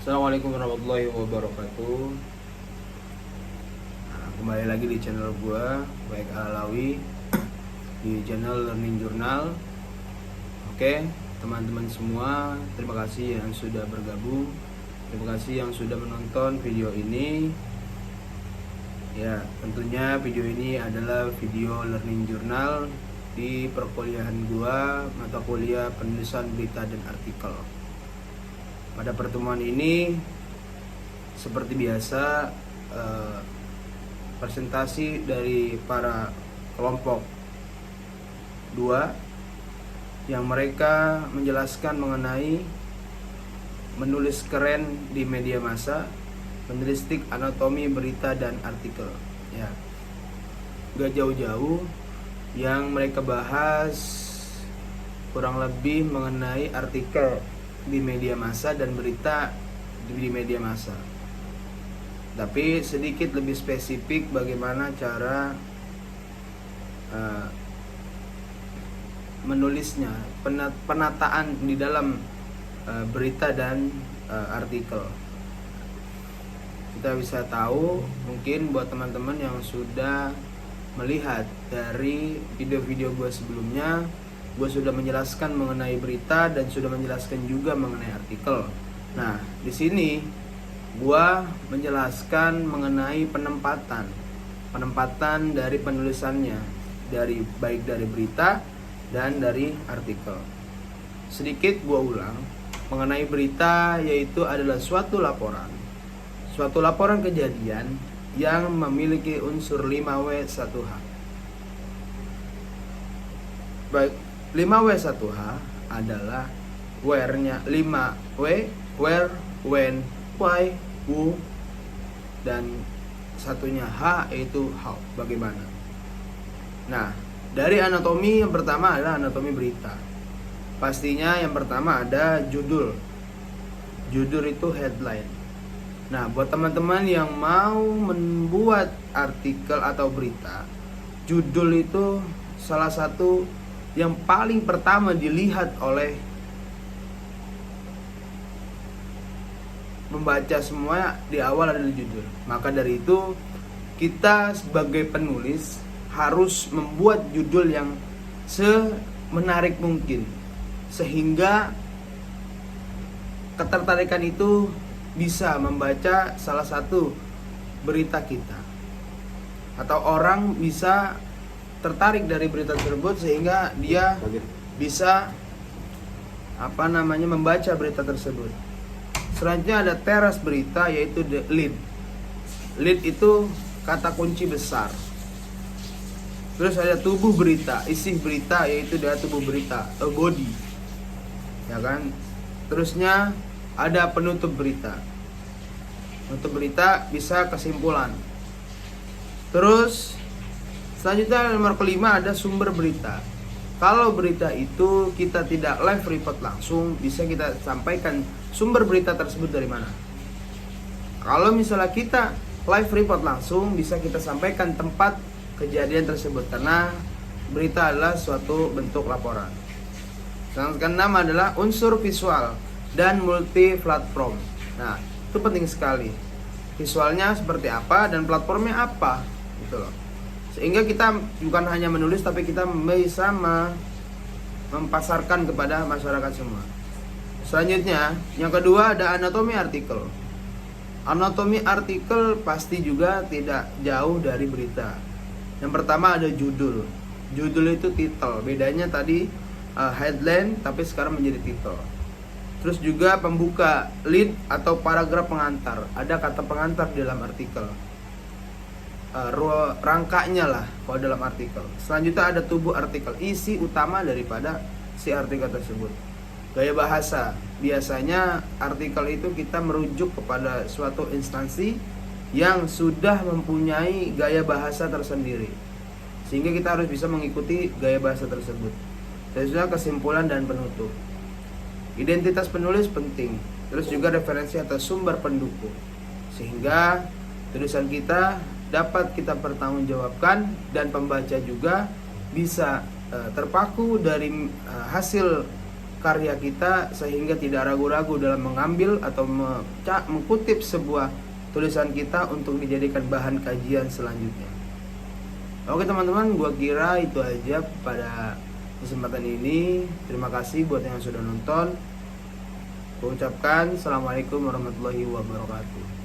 Assalamualaikum warahmatullahi wabarakatuh. Kembali lagi di channel gua, Baik Alawi, di channel Learning Journal. Oke, teman-teman semua, terima kasih yang sudah bergabung. Terima kasih yang sudah menonton video ini. Ya, tentunya video ini adalah video Learning Journal di perkuliahan gua, mata kuliah penulisan berita dan artikel. Pada pertemuan ini, seperti biasa, presentasi dari para kelompok 2 yang mereka menjelaskan mengenai menulis keren di media massa, menulistik anatomi berita dan artikel. Ya, gak jauh-jauh yang mereka bahas kurang lebih mengenai artikel di media massa dan berita di media massa. Tapi sedikit lebih spesifik bagaimana cara menulisnya, penataan di dalam berita dan artikel. Kita bisa tahu mungkin buat teman-teman yang sudah melihat dari video-video gue sebelumnya, gue sudah menjelaskan mengenai berita dan sudah menjelaskan juga mengenai artikel. Nah, di sini gue menjelaskan mengenai penempatan dari penulisannya, baik dari berita dan dari artikel. Sedikit gue ulang mengenai berita, yaitu adalah suatu laporan kejadian yang memiliki unsur 5W1H. Baik, 5W1H adalah where-nya 5W, where, when, why, who, dan satunya H yaitu how, bagaimana. Nah, dari anatomi yang pertama adalah anatomi berita. Pastinya yang pertama ada judul. Judul itu headline. Nah, buat teman-teman yang mau membuat artikel atau berita, judul itu salah satu yang paling pertama dilihat oleh membaca semua. Di awal adalah judul. Maka dari itu kita sebagai penulis harus membuat judul yang semenarik mungkin, sehingga ketertarikan itu bisa membaca salah satu berita kita, atau orang bisa tertarik dari berita tersebut sehingga dia bisa membaca berita tersebut. Selanjutnya ada teras berita, yaitu the lead. Lead itu kata kunci besar. Terus ada tubuh berita, isi berita, yaitu dari tubuh berita atau body, ya kan. Terusnya ada penutup berita. Penutup berita bisa kesimpulan. Terus selanjutnya nomor kelima ada sumber berita. Kalau berita itu kita tidak live report langsung, bisa kita sampaikan sumber berita tersebut dari mana. Kalau misalnya kita live report langsung, bisa kita sampaikan tempat kejadian tersebut, karena berita adalah suatu bentuk laporan. Yang keenam adalah unsur visual dan multi platform. Nah, itu penting sekali. Visualnya seperti apa dan platformnya apa, gitu loh. Sehingga kita bukan hanya menulis, tapi kita bisa mempasarkan kepada masyarakat semua. Selanjutnya, yang kedua ada anatomi artikel. Anatomi artikel pasti juga tidak jauh dari berita. Yang pertama ada judul. Judul itu titel. Bedanya tadi headline, tapi sekarang menjadi titel. Terus juga pembuka, lead atau paragraf pengantar. Ada kata pengantar di dalam artikel. Rangkanya lah kalau dalam artikel. Selanjutnya ada tubuh artikel, isi utama daripada si artikel tersebut. Gaya bahasa, biasanya artikel itu kita merujuk kepada suatu instansi yang sudah mempunyai gaya bahasa tersendiri, sehingga kita harus bisa mengikuti gaya bahasa tersebut. Selanjutnya kesimpulan dan penutup. Identitas penulis penting. Terus juga referensi atau sumber pendukung, sehingga tulisan kita dapat kita pertanggungjawabkan dan pembaca juga bisa terpaku dari hasil karya kita sehingga tidak ragu-ragu dalam mengambil atau mengutip sebuah tulisan kita untuk dijadikan bahan kajian selanjutnya. Oke teman-teman, gua kira itu aja pada kesempatan ini. Terima kasih buat yang sudah nonton. Gua ucapkan Assalamualaikum warahmatullahi wabarakatuh.